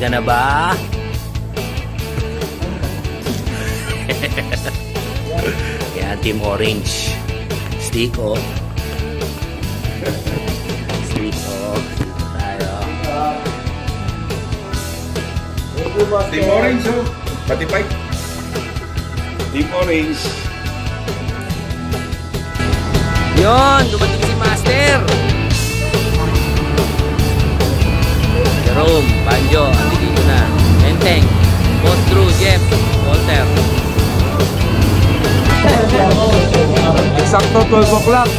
ka na ba? Yan, Team Orange. Stick off. Stick off. Dito tayo. Team Orange, oh. Pati Pike. Team Orange. Yun, dumating si Master. Jerome, Banjo, andito na. Enteng, Boss Drew, Jeff, Walter. Eksakto 12 o'clock.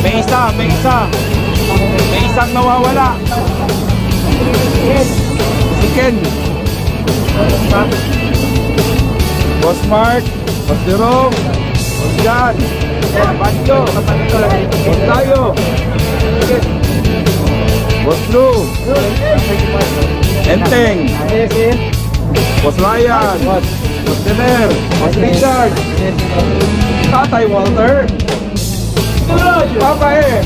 May isang nawawala. Si Ken. Boss Mark, Boss Jerome, Boss John, Banjo, Boss Tayo, Boss Drew, Enteng, Boss Ryan, Boss Tener, Boss Richard, Tatay Walter, Papa eh.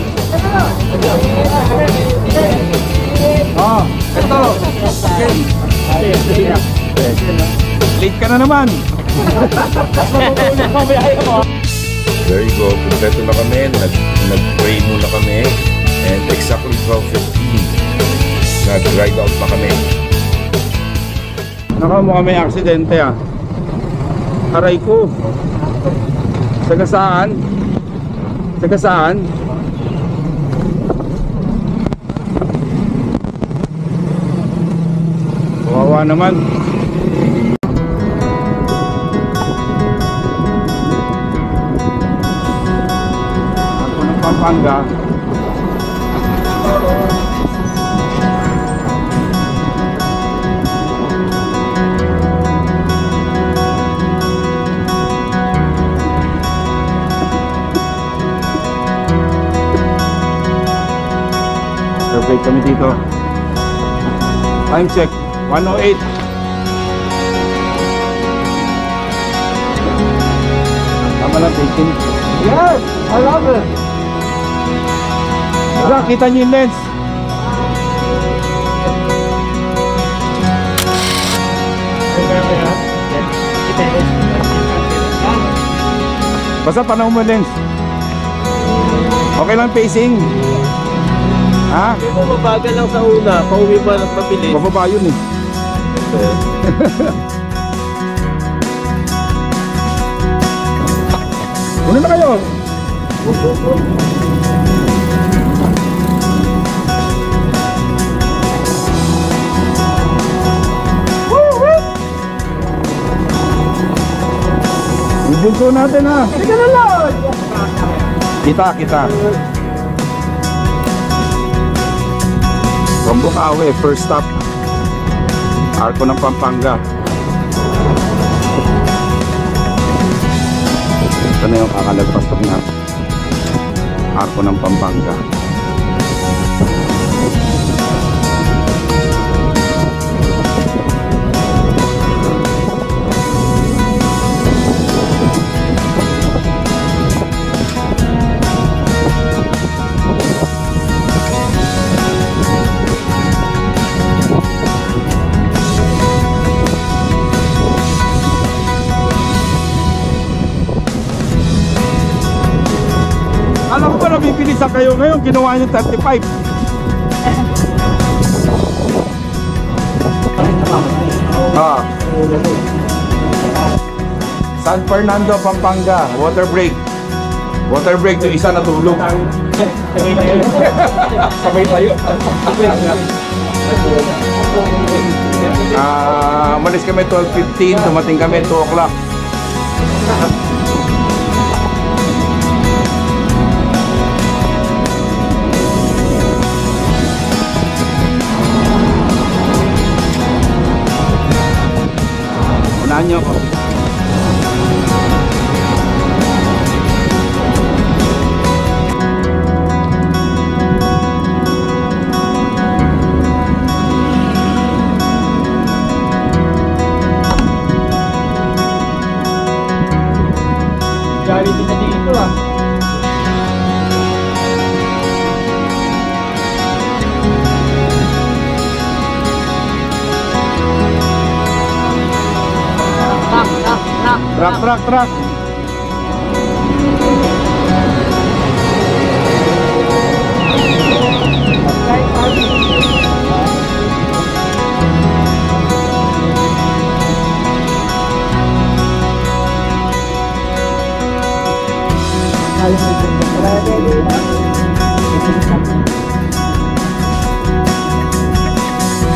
Oh, ito. Late ka na naman. There you go. Kompleto na kami. Nag-pray muna kami. And exactly 12:15 nag-ride out na kami. Mukhang may aksidente ah. Aray ko. Sagasaan? Kawawa naman. Ako ng Pampanga. Perfect kami dito. Time check 1:08. Tama lang, 18. Yes! I love it! Kita niyo yung lens. Basta panahon mo lens. Okay lang pacing. Ha? Mabagal lang sa una, pauwi pa ng mabilis. Bababa yun eh. Una na kayo. Ibunso natin ha. Sige na lang. Kita. From Bukawi, first stop Arco ng Pampanga. Ito na yung kakalagpas na Arco ng Pampanga. Alam ko na bibilisan kayo ngayon, ginawa nyo 35. San Fernando, Pampanga, water break. Water break, yung isa natulog. Sabay tayo. Malis kami 12:15, dumating kami 2 o'clock. Unahan niyo ako. Gari din na dito ah. Truck.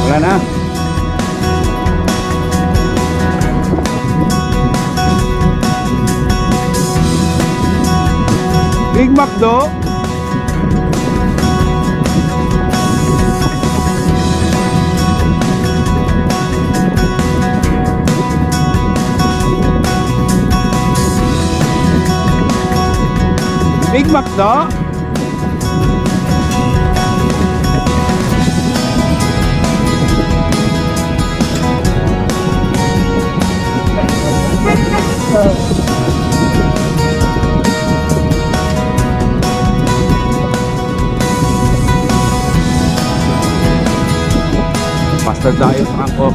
Wala na. Big Mac do. Big Mac do. Master Diet Franco.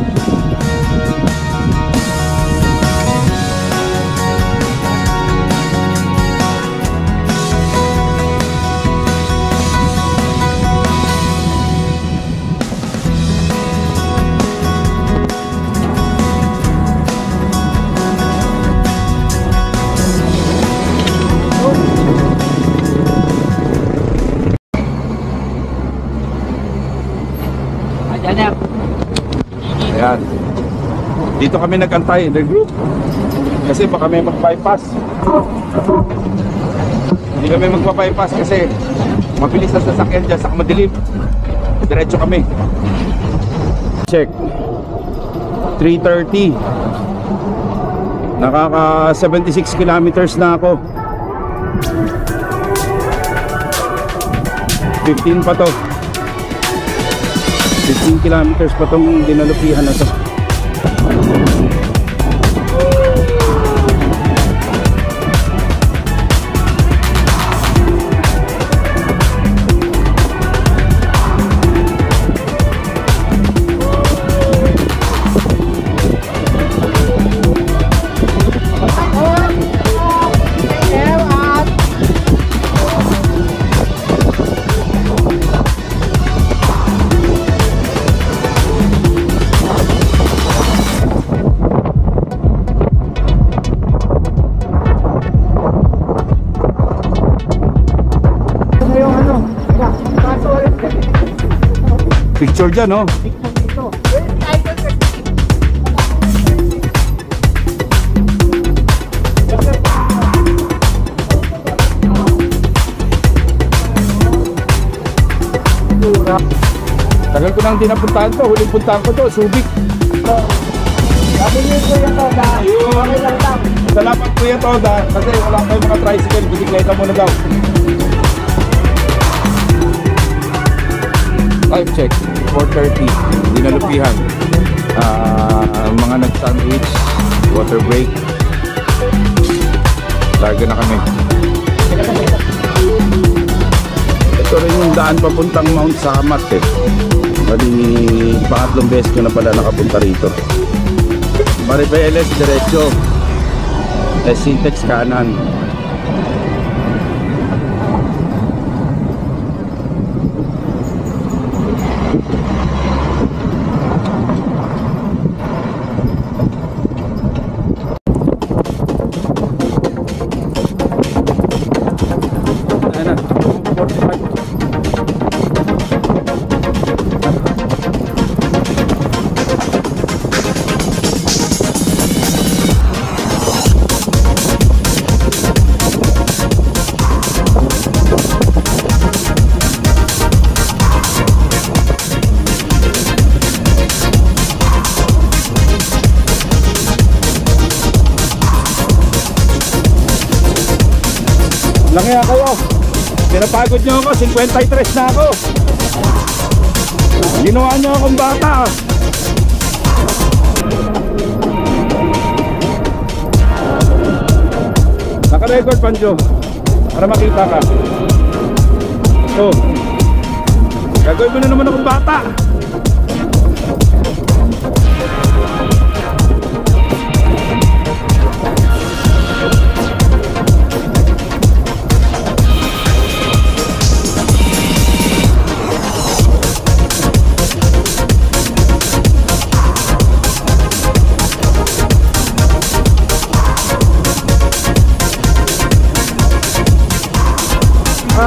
Ayan. Dito kami nagantay, the group. Kasi baka may mag-bypass. Hindi kami magpa-bypass kasi mabilis ang sasakyan dyan sa madilim. Diretso kami. Check. 3:30. Nakaka 76 kilometers na ako. 15 pa to. 15 kilometers pa tong dinalupihan na to. Picture dyan, no? Tagal ko nang di napuntahan to. Huling puntahan ko to, Subic. Sabi niyo Kuya Toda, okay lang lang. Salamat Kuya Toda, kasi wala kayong mga tricycle, bisikleta muna daw. Time check, 4:30, dinalupihan. Mga nag-sandwich, water break. Larga na kami. Ito rin yung daan papuntang Mount Samat eh. Bali, pangatlong beses ko na pala nakapunta rito. Maribeles, diretso. Sintex kanan. Langya kayo. Pinapagod nyo ako, 53 na ako. Ginawa nyo akong bata. Naka-record Panjo para makita ka. So, gagawin mo na naman akong bata.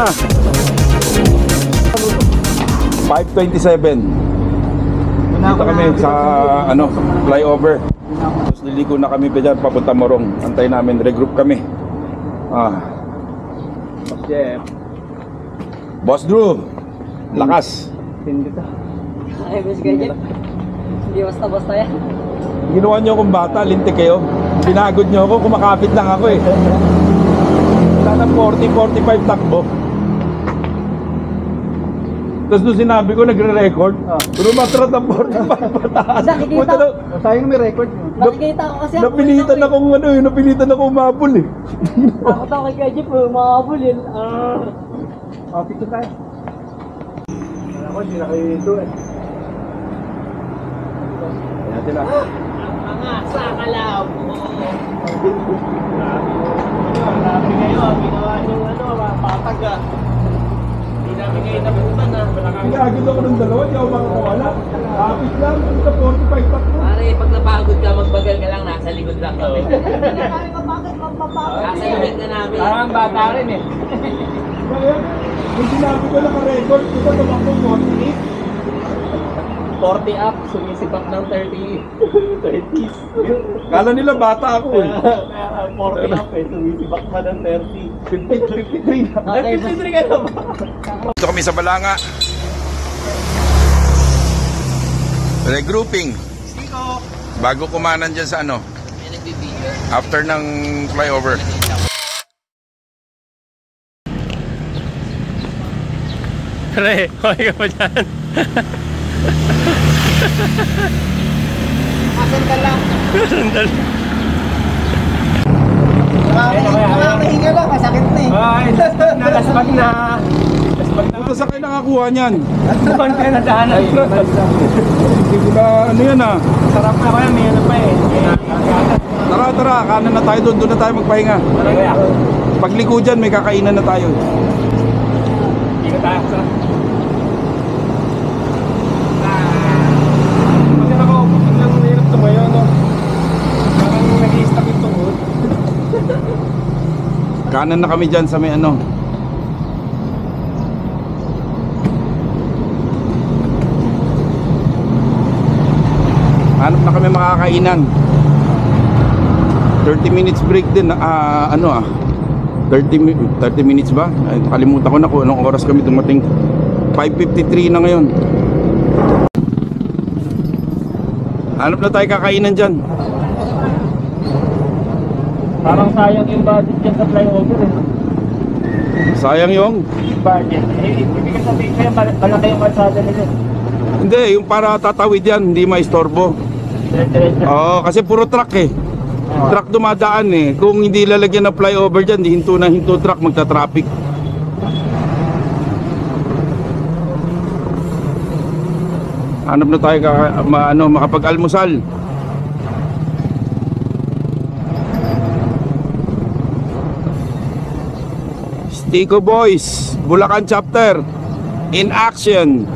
na. 5:27. Dito kami sa ano, flyover. Tapos liliko na kami pa dyan, papunta Morong. Antay namin, regroup kami. Boss Drew, lakas. Ay, boss ganyan. Hindi basta-basta yan. Ginawa niyo akong bata, lintik kayo. Pinagod niyo ako, kumakapit lang ako eh. Wala ng 40-45 takbo. Tapos nung sinabi ko, nagre-record. Pero matrat ng 45 pataas. Nakikita. Sayang may record mo. Nakikita ko kasi ako. Napilitan akong ano eh, napilitan akong umabol eh. Takot ako kay Jeep, makakabul yun. Picture tayo. Ako, hindi na kayo ito eh. Ayan sila. Mga sakalaw. Marami kayo, ginawa niyong patag. Hindi namin kayo nabutan na. Pinagod ako ng dalawa, di ako makakawala. Kapit lang, sa 45 takbo. Pare, pag napagod ka, magbagal ka lang, nasa likod lang kami. Nasa likod na namin. Parang bata rin eh. Kaya, yung sinabi ko naka-record, ito tumakbo 48. 40 up, sumisipak ng 30s. Kala nila bata ako eh. 40 up eh, sumisipak pa ng 30. 53 na. Ay, 53 ka na ba? Dito kami sa Balanga. Regrouping. Bago kumanan dyan sa ano, May nagbibideo. after ng flyover. Pre, huwag ka pa dyan. Sandal lang. Sandal. Nakakahinga lang, masakit na eh. Ay, nalasbag na. Punta sa kayo nakakuha niyan. Doon kayo nadaanan. Hindi ko na ano yan ah. Sarap na kaya, may ano pa eh. Tara, tara, kanan na tayo doon. Doon na tayo magpahinga. Pagliko dyan, may kakainan na tayo. Hindi na tayo. Sarap. Pagka nakaupos, biglang mahirap tumayo, no? Parang nag-i-stop yung tungod. Kanan na kami dyan sa may ano. Hanap na kami makakainan. 30 minutes break din. 30 minutes ba? Ay, nakalimutan ko na kung anong oras kami dumating. 5:53 na ngayon. Hanap na tayo kakainan dyan. Parang sayang yung budget dyan sa flyover eh. Sayang yung Budget. Eh, ibigay sabihin ko yung malaki yung kalsada nila. hindi, yung para tatawid yan, hindi maistorbo. Diretso. Oo, kasi puro truck eh. Truck dumadaan eh. Kung hindi lalagyan ng flyover dyan, di hinto na hinto truck, magta-traffic. Hanap na tayo makapag-almusal. Stico Boys, Bulacan Chapter, in action.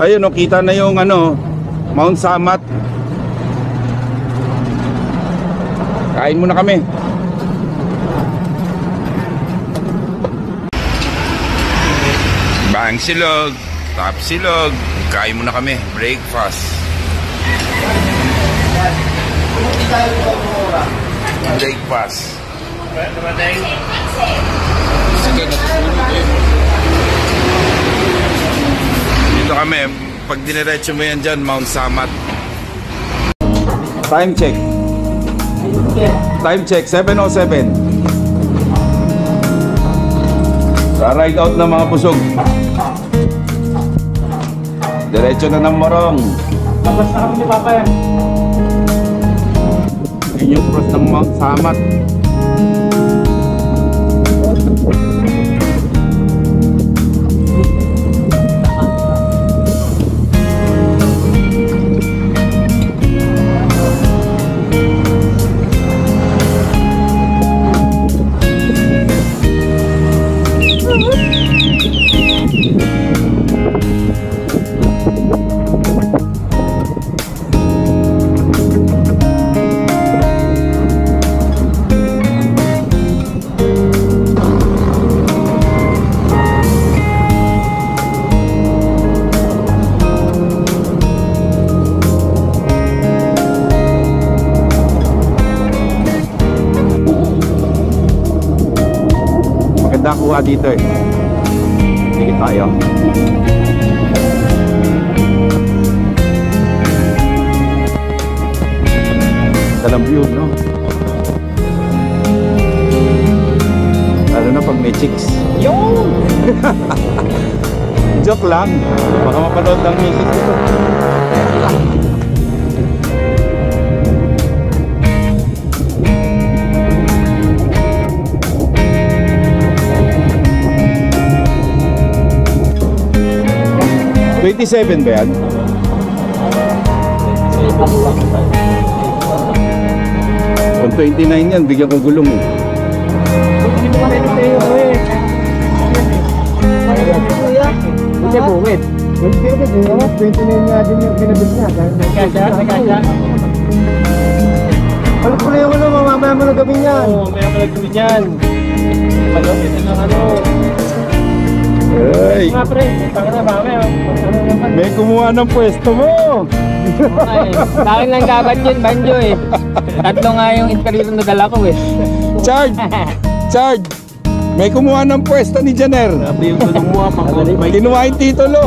Ayun, kita na yung Mount Samat. Kain muna kami. Bang silog, top silog. Kain muna kami, breakfast. Breakfast. Sige, natutulog eh. Dito kami, pag diniretso mo yan dyan, Mount Samat. Time check. Time check, 7:07. Ride out ng mga pusog. Diretso na ng Morong. Tapos na kami ni Papa yan. Yun yung cross ng Mount Samat. kuha dito eh. Sige tayo. Dalang view, no? Lalo na pag may chicks. Yung! Joke lang. Baka mapanood ng misis ito. $27 ba yan? Kung 29 yan, bigyan ko gulong eh. Hindi mo rin sa'yo eh. Hindi bukit. 29 nga din yung pinabit niya. Nagkasya? Ano pala yung ano, mamaya mo na gawin yan. Oo, may mga gawin yan. Malapit na ano. Ay, Nga pre, tanga na mamaya. may kumuha ng pwesto mo. Sa akin lang dapat yun, Banjo eh. Tatlo nga yung inspiration na dala ko eh. Charge! Charge! May kumuha ng pwesto ni Janer. Sabi yung gulong mo, may Kinuha yung titulo.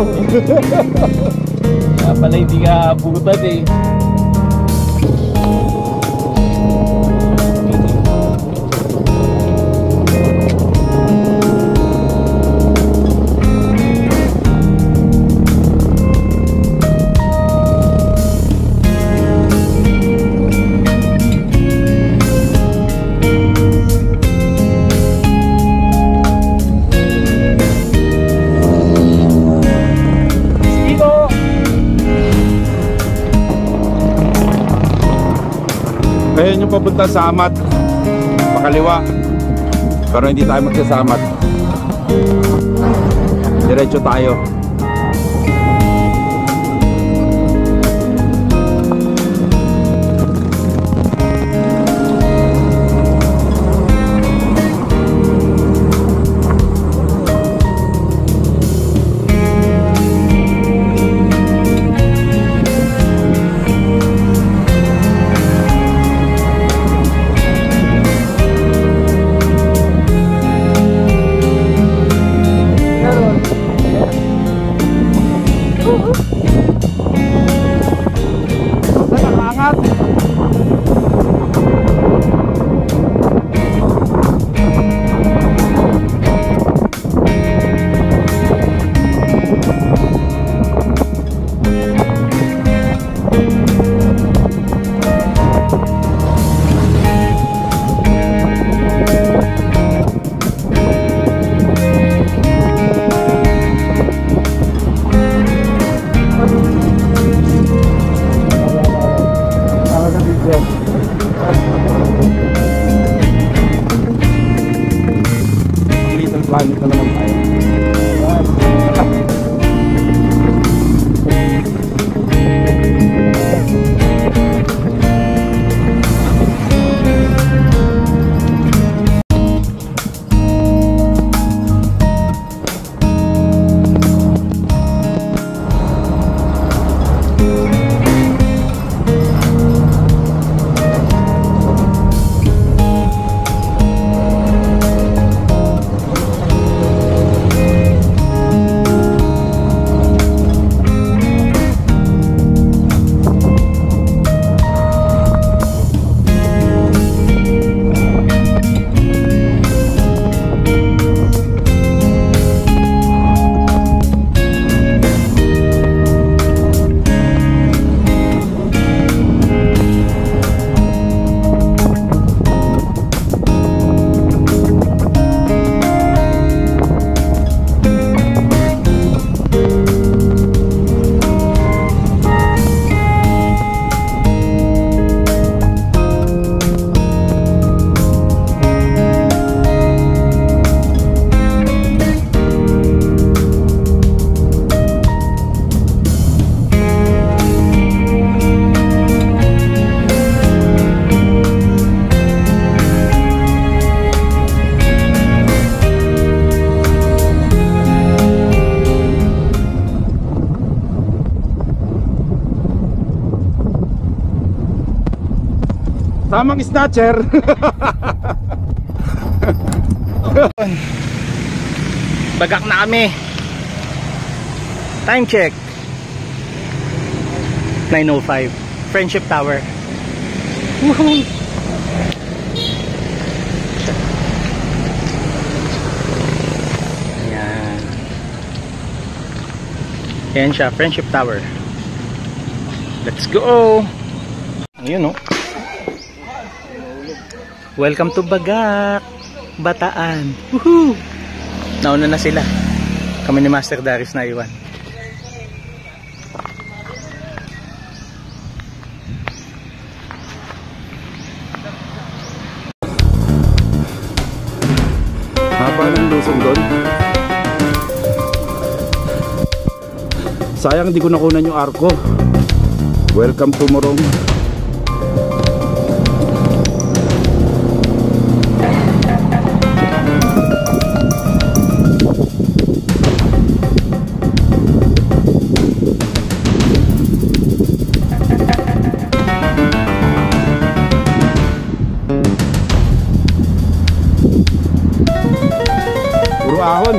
kaya pala hindi ka butad eh. Ayun yung papunta sa Amat. Pakaliwa. Pero hindi tayo magsasamat. Diretso tayo. Planet na naman tayo. Tamang snatcher. Bagak na kami. Time check 9:05. Friendship Tower. Woohoo! Ayan. Ayan siya, Friendship Tower. Let's go! Ayun, oh. Welcome to Bagak, Bataan. Woohoo! Nauna na sila. Kami ni Master Darius na iwan. Haba ng lusong doon. Sayang di ko nakunan yung arko. Welcome to Morong. Puro ahon.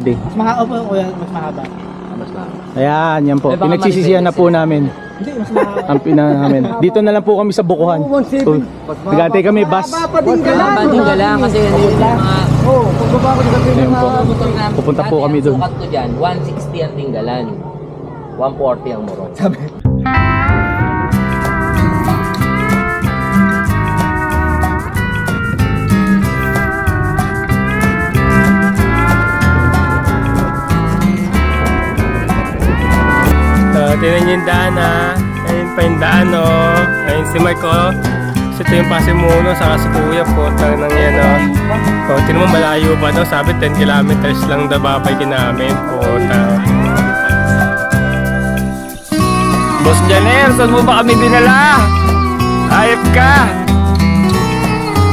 Mas mahaba po yan, mas mahaba. Mas lang. Ayan, yan po. Eh, baka Pinagsisisihan na po namin. Hindi, mas mahaba. Ang namin. Dito na lang po kami sa Bukuhan. Oo, 170. Nagantay kami bus. Mahaba din ka lang. Mahaba din ka lang kasi yun yung mga Oo, pagbaba ko sa Ayun po. motor na Pupunta po kami doon. Sukat ko dyan, 160 ang tinggalan. 140 ang Morong. Tinan niyo yung daan ha. Ayun pa yung daan o. Ayun si Mark o. So ito yung Pasimuno saka si Kuya po. Tangan yan o. O tinan mo malayo pa daw. Sabi 10 kilometers lang daw babay namin. Puta. Boss Janer, saan mo ba kami dinala? Ayop ka.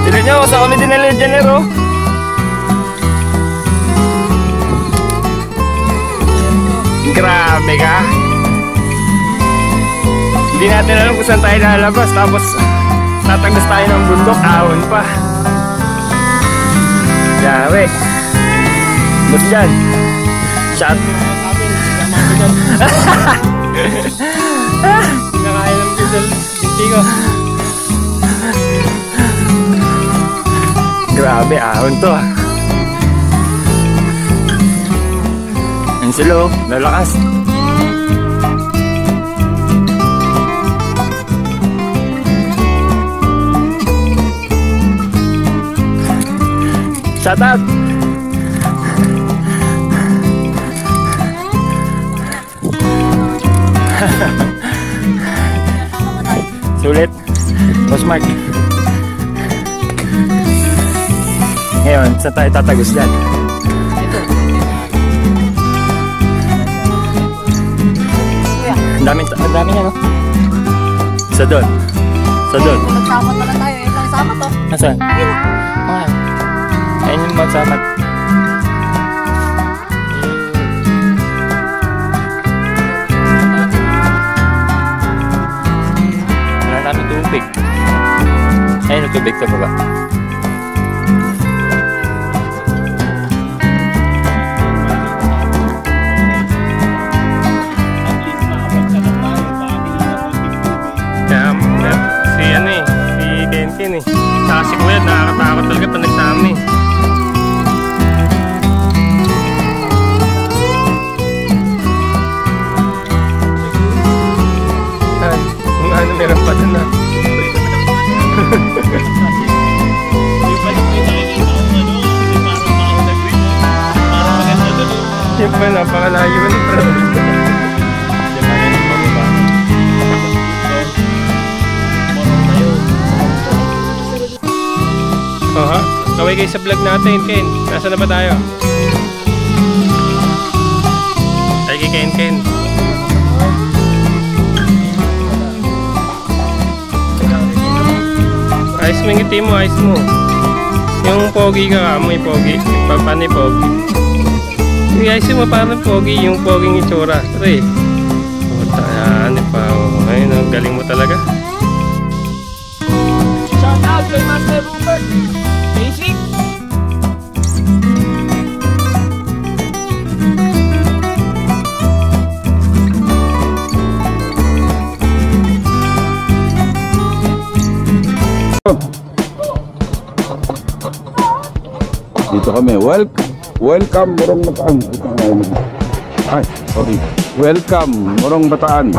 Tinan niyo saan kami dinala Janer o. Grabe ka. Hindi natin alam kung saan tayo lalabas. Tapos tatagos tayo ng bundok. Ahon pa. Grabe. Bus dyan. Shot. Nakakain ng diesel. Hindi ko. Grabe. Ahon to. Ang silo. Lalakas. Shout out! Sulit. Boss Mark. Ngayon, saan tayo tatagos dyan? Ang dami niya, no? Sa doon. Sa doon. Magsamat na lang tayo. Ito ang samat, oh. Nasaan? Okay. Ayun yung magsamat. Wala namin tubig. Ayun yung tubig sa baba. Si ano eh, si Kenken eh. Saka si Kuya, nakakatakot talaga pag nagsama eh. Kung ano meron pa dun ah. Yung pa, napakalayo ni bro. Oh ha? Kaway kayo sa vlog natin, Ken. Nasaan na ba tayo? Ay kay Ken. Ayos mo yung ngiti mo, ayos mo. Yung pogi ka, may pogi. Paano yung pogi? Ayos mo parang pogi, yung poging itsura. Tara eh. Yan, pa. Ayun, ang galing mo talaga. Shout out kay Master Rupert. Basic. Dito kami. Welcome Morong Bataan. Ay, sorry. Welcome Morong Bataan.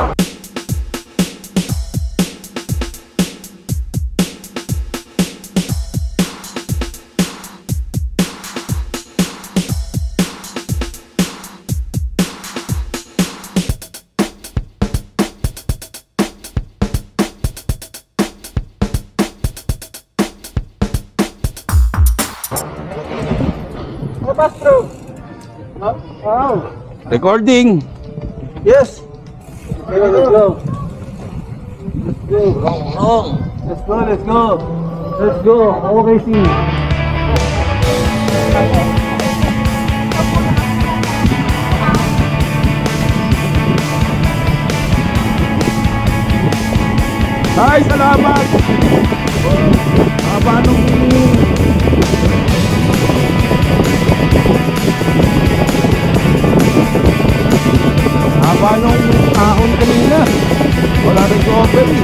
Recording. Yes. Okay, let's go. Let's go. Let's go. Okay, see. Ay, salamat. Haba nung ahon kanina. Wala rin cover eh.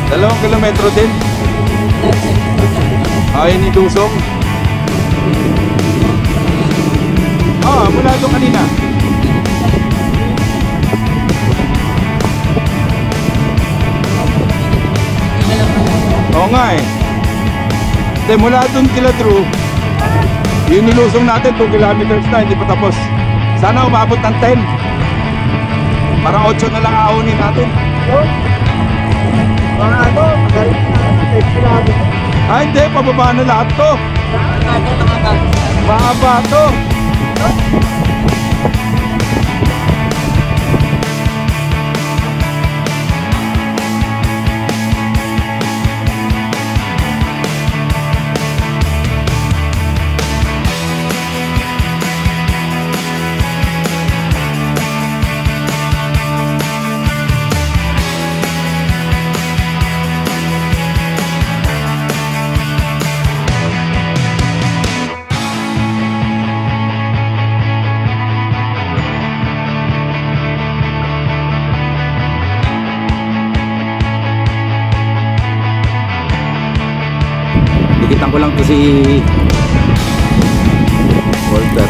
Dalawang kilometro din. Ay, ni Dusong. Mula doon kanina. Oo nga eh. Hindi, mula doon kila Drew, yung nilusong natin 2 kilometers na, hindi pa tapos. Sana umabot ng 10. Parang 8 na lang ahonin natin. Mga ano, magaling na 10 kilometers. Ay, hindi, pababa na lahat to. Mahaba to. Dikitan ko lang to si Walter.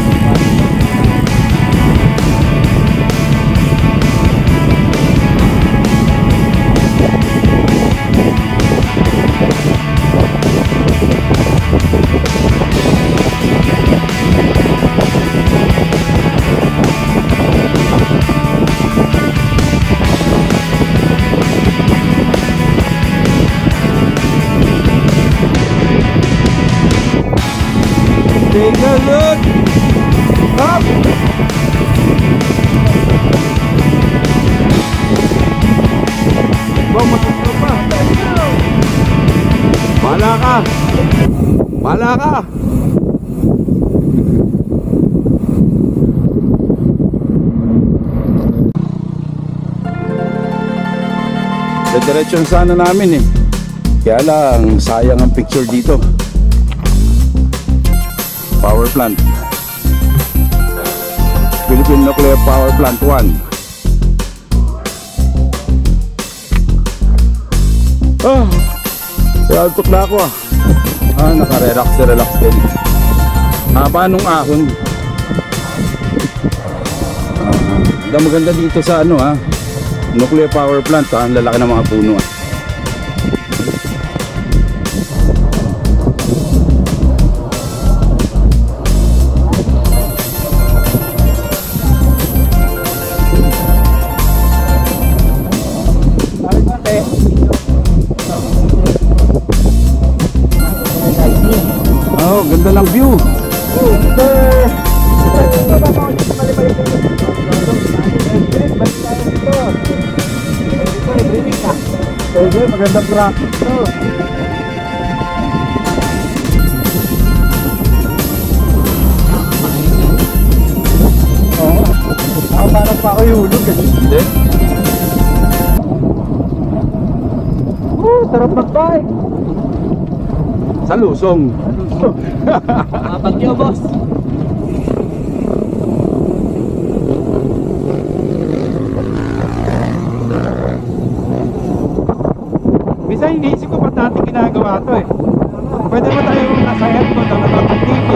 Take a look up. Matuto pa. Bahala ka. Bahala ka. Diretso sana namin eh. Kaya lang sayang ang picture dito. Power plant. Philippine Nuclear Power Plant 1. Antok na ako naka-relax din. Paanong ahon? Maganda dito sa nuclear power plant. Ang lalaki ng mga puno. Oh, ganda ng view. Magandang track. Parang pa ako hulog Hindi. Sarap mag-bike. Sa Lusong. Mapagyo, boss. Minsan iniisip ko pa dati ginagawa to Pwede ba tayo nasa headphone na nanonood-TV?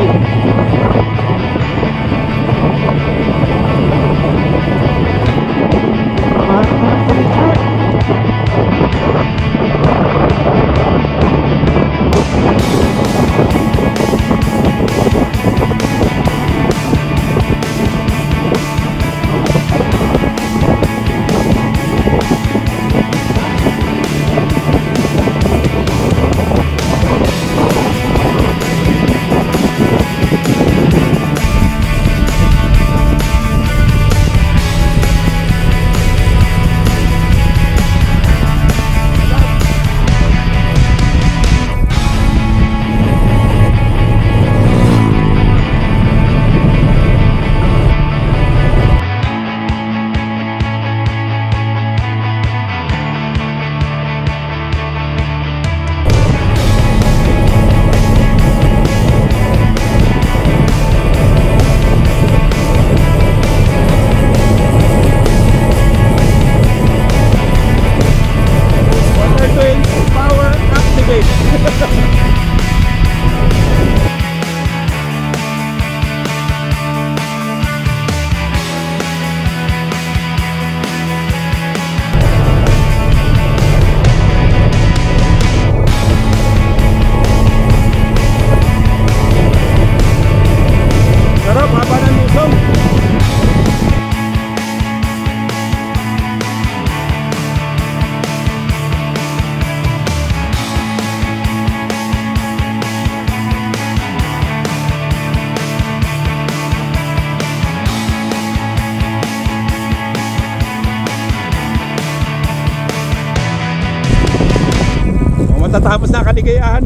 Matatapos na kaligayahan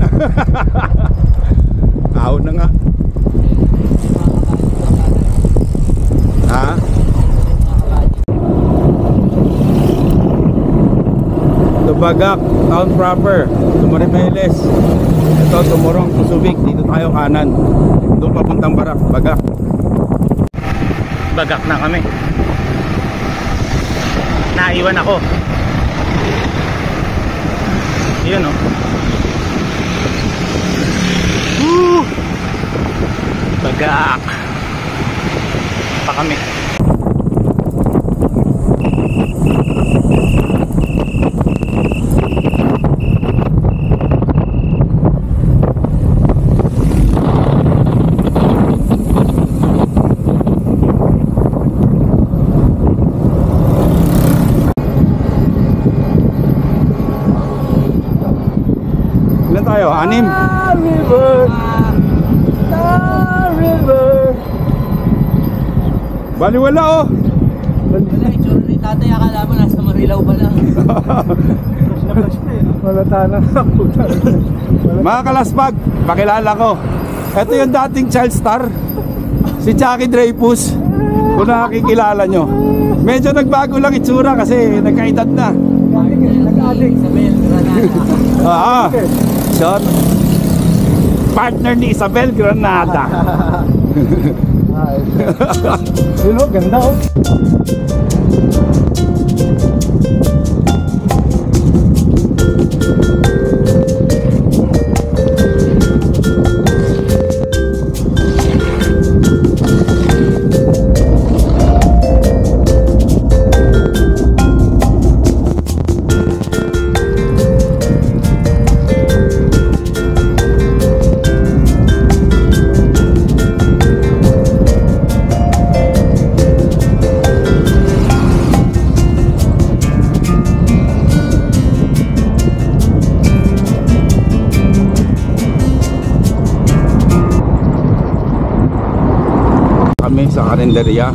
Ahon na nga. Bagak, town proper, Maribeles. Ito, Tumurong, Kusubik. Dito tayo kanan. Doon papuntang Barak, Bagak. Bagak na kami. Naiwan ako. Yun Bagak pa kami. Tayo, 6. Baliwala Wala, itsura ni tatay, akala mo nasa Marilaw pa lang. Wala tanang. Mga kalaspag, pakilala ko. Ito yung dating child star, si Jackie Dreyfus. Kung nakikilala nyo. Medyo nagbago lang itsura kasi nagkaedad na. Nag-addict. Isabel Granada. Shot. Partner ni Isabel Granada. Yun o, ganda o. Kami sa karinderya.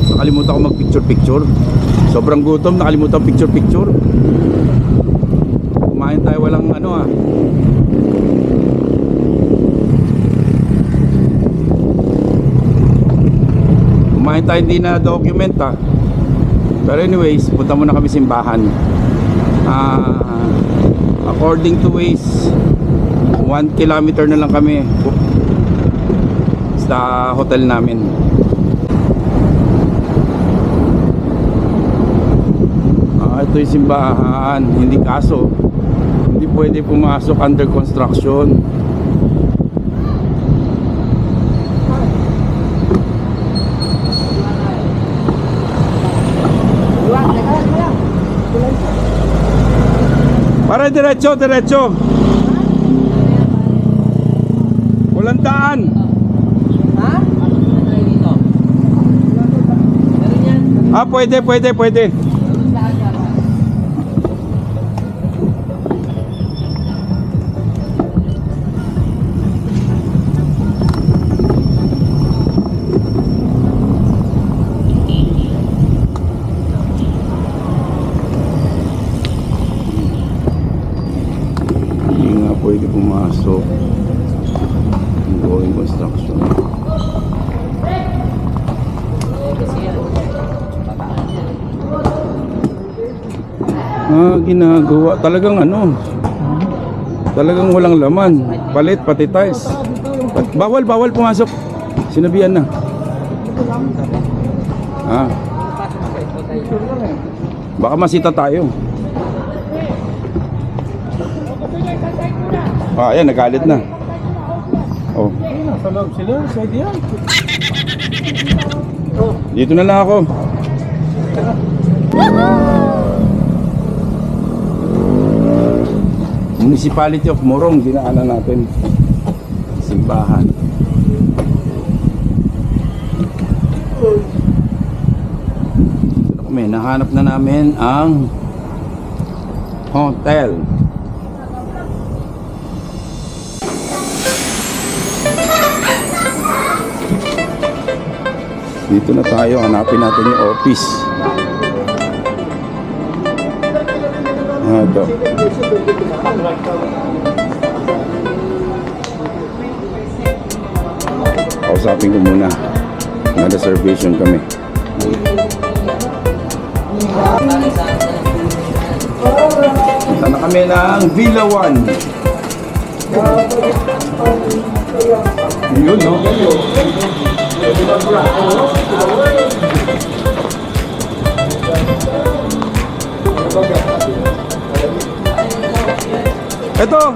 Nakalimutan ko mag picture. Sobrang gutom, nakalimutan picture. Kumain tayo walang ano Kumain tayo hindi na document Pero anyways, punta muna kami simbahan. According to Waze, 1 kilometer na lang kami sa hotel namin. Ito yung simbahan. Hindi pwede pumasok, under construction. Para diretso. Walang daan. Pwede. Hindi nga pwede pumasok. Ongoing construction. Ginagawa talagang talagang walang laman, palit pati tiles. Bawal pumasok, sinabihan na. Baka masita tayo. Ayan, nagalit na. Nasa loob sila, pwede yan. Dito na lang ako. Municipality of Morong, dinaanan natin. Simbahan. Nahanap na namin ang hotel. Dito na tayo, hanapin natin yung office. Ito. Kausapin ko muna. Nag-reservation kami. Punta na kami ng Villa 1. Yun, no? Ito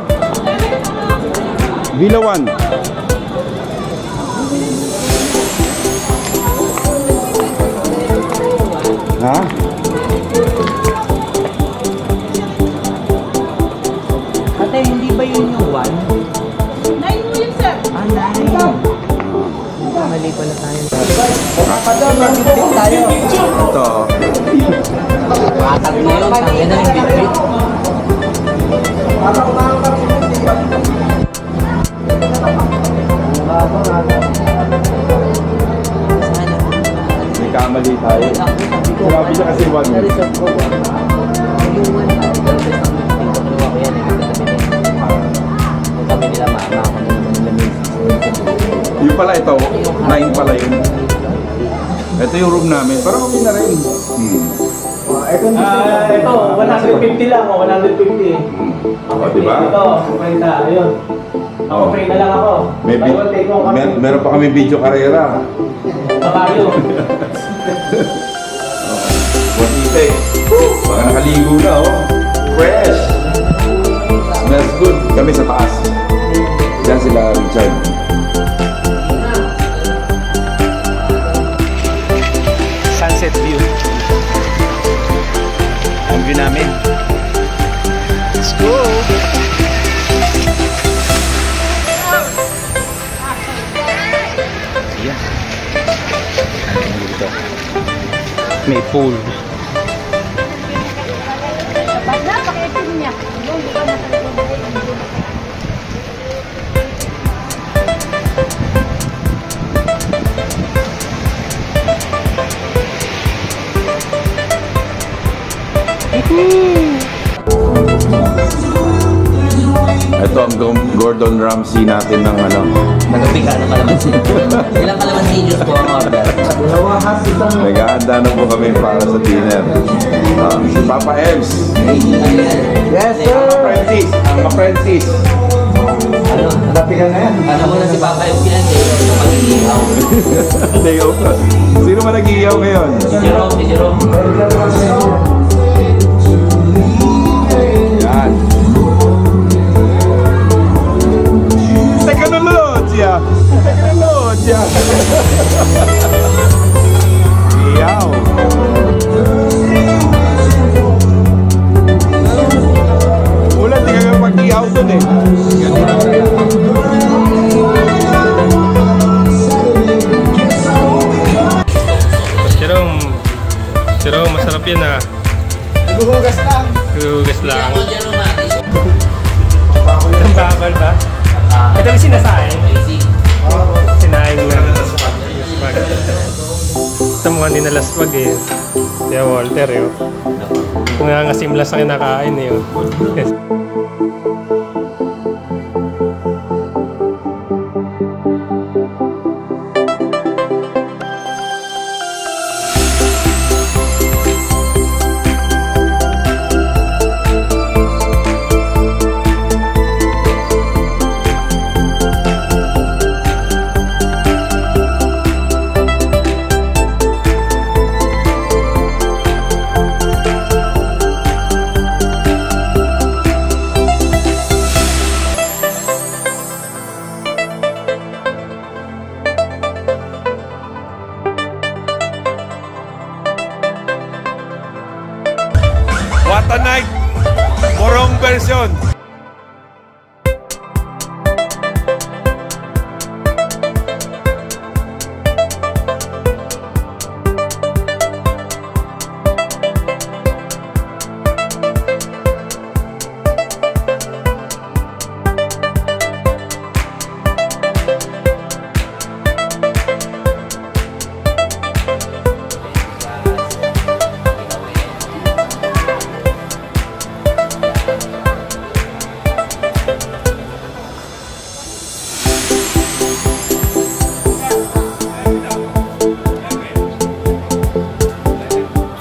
Villa 1. Ha? Ate, hindi ba yun yung 1? 9 mo yun, sir. 9. Mali pala tayo. Tayo. Ito. Patag na yun. Tangin na yung bitbit. May kamali tayo. Sinabi niya kasi 1. Yung pala ito, 9 pala yun. Ito yung room namin. Parang kami na rin. Ito, 150 lang o 150. O, diba? Ito, 50. Ayun. Nakapray na lang ako. May Buy one, take one kami. meron pa kami video karera. Kabayo. Bonite. Baka nakaligo na, oh. Fresh. Smells good. Kami sa taas. Yan sila, Richard. Sunset view. Ang view namin. Let's go! Yeah. Ano dito? May pool. Ito ang Gordon Ramsay natin ng ano. Nagabi ka ng kalamansi. Ilang kalamansi juice po ang order? Naghahanda na po kami para sa dinner. Papa Ems. Yes, sir! Francis. Ang Francis. Ano? Nagapigan na yan. Ano mo na si Papa yung pinag-iihaw? Pag-iihaw. Day off na. Sino ba nag-iiyaw ngayon? Si Jerome, si Jerome. Yan. Tecnologia. Tecnologia. Iyaw. Ulan, di ka pag-iyaw dun eh. Jerome, masarap yan ah. Naguhugas lang. Gugas lang. Ang bakal ba? Ito yung sinasaing. Sinaing na. Ito mukha din na laswag eh. Kaya Walter yun. Kung nga simlas na kinakain eh. Yes. What a night! Morong version!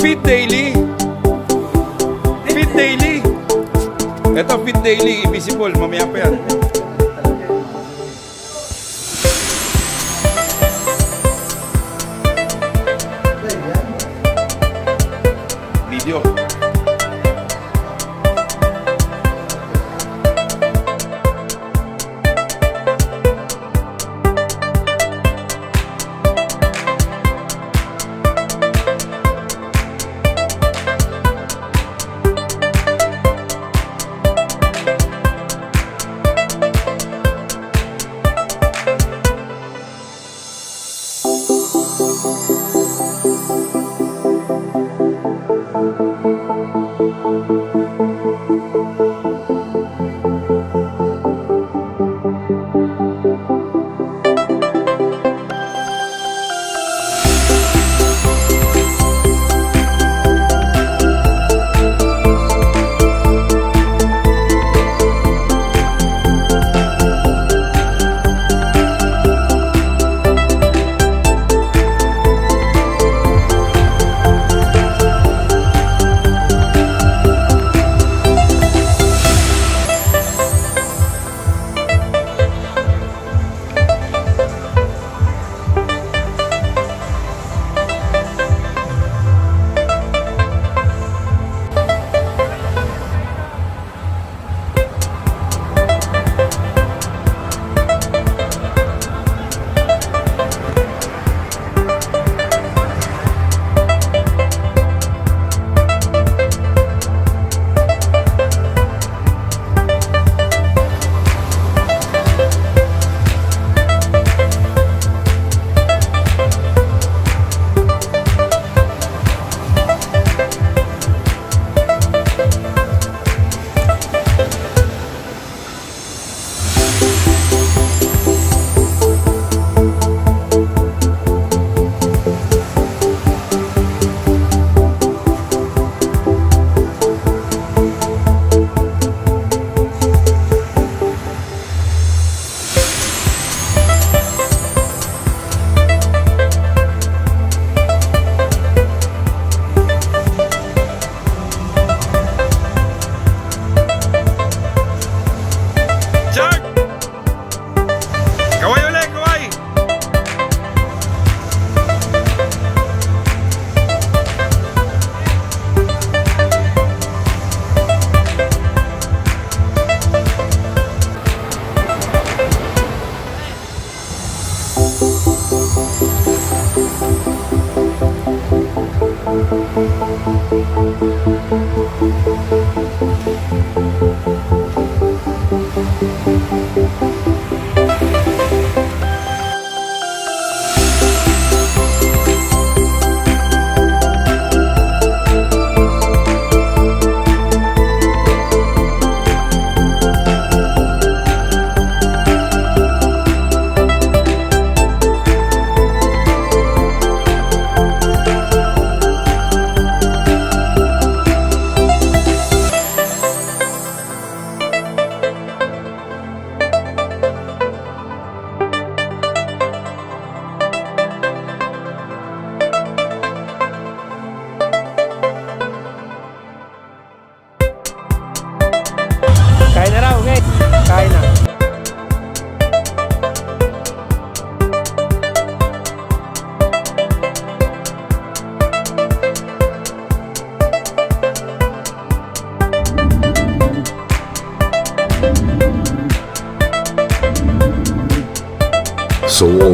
Fit Daily. Fit Daily. Ito, Fit Daily. Invisible. Mamaya pa yan. Video.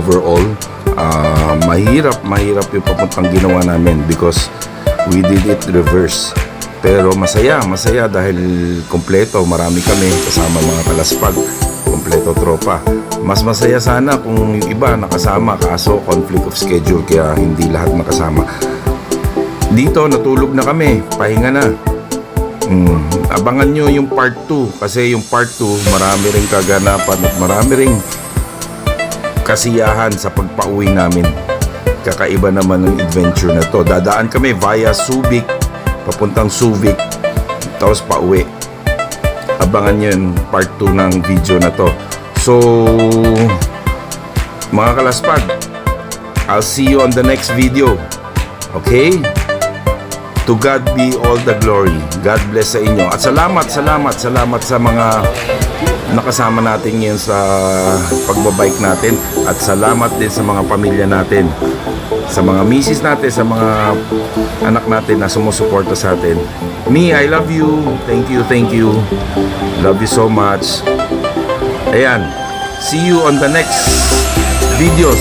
overall, mahirap yung papuntang ginawa namin because we did it reverse. Pero masaya dahil kompleto, marami kami kasama mga kalaspag, kompleto tropa. Mas masaya sana kung yung iba nakasama, kaso conflict of schedule kaya hindi lahat makasama. Dito natulog na kami, pahinga na. Abangan nyo yung part 2 kasi yung part 2 marami ring kaganapan at marami ring kasiyahan sa pagpauwi namin. Kakaiba naman ng adventure na to. Dadaan kami via Subic, papuntang Subic, tapos pauwi. Abangan nyo yung part 2 ng video na to. So, mga kalaspag, I'll see you on the next video. Okay? To God be all the glory. God bless sa inyo. At salamat sa mga nakasama natin ngayon sa pagbabike natin. At salamat din sa mga pamilya natin, sa mga misis natin, sa mga anak natin na sumusuporta sa atin. Me, I love you. Thank you. Love you so much. Ayan. See you on the next video.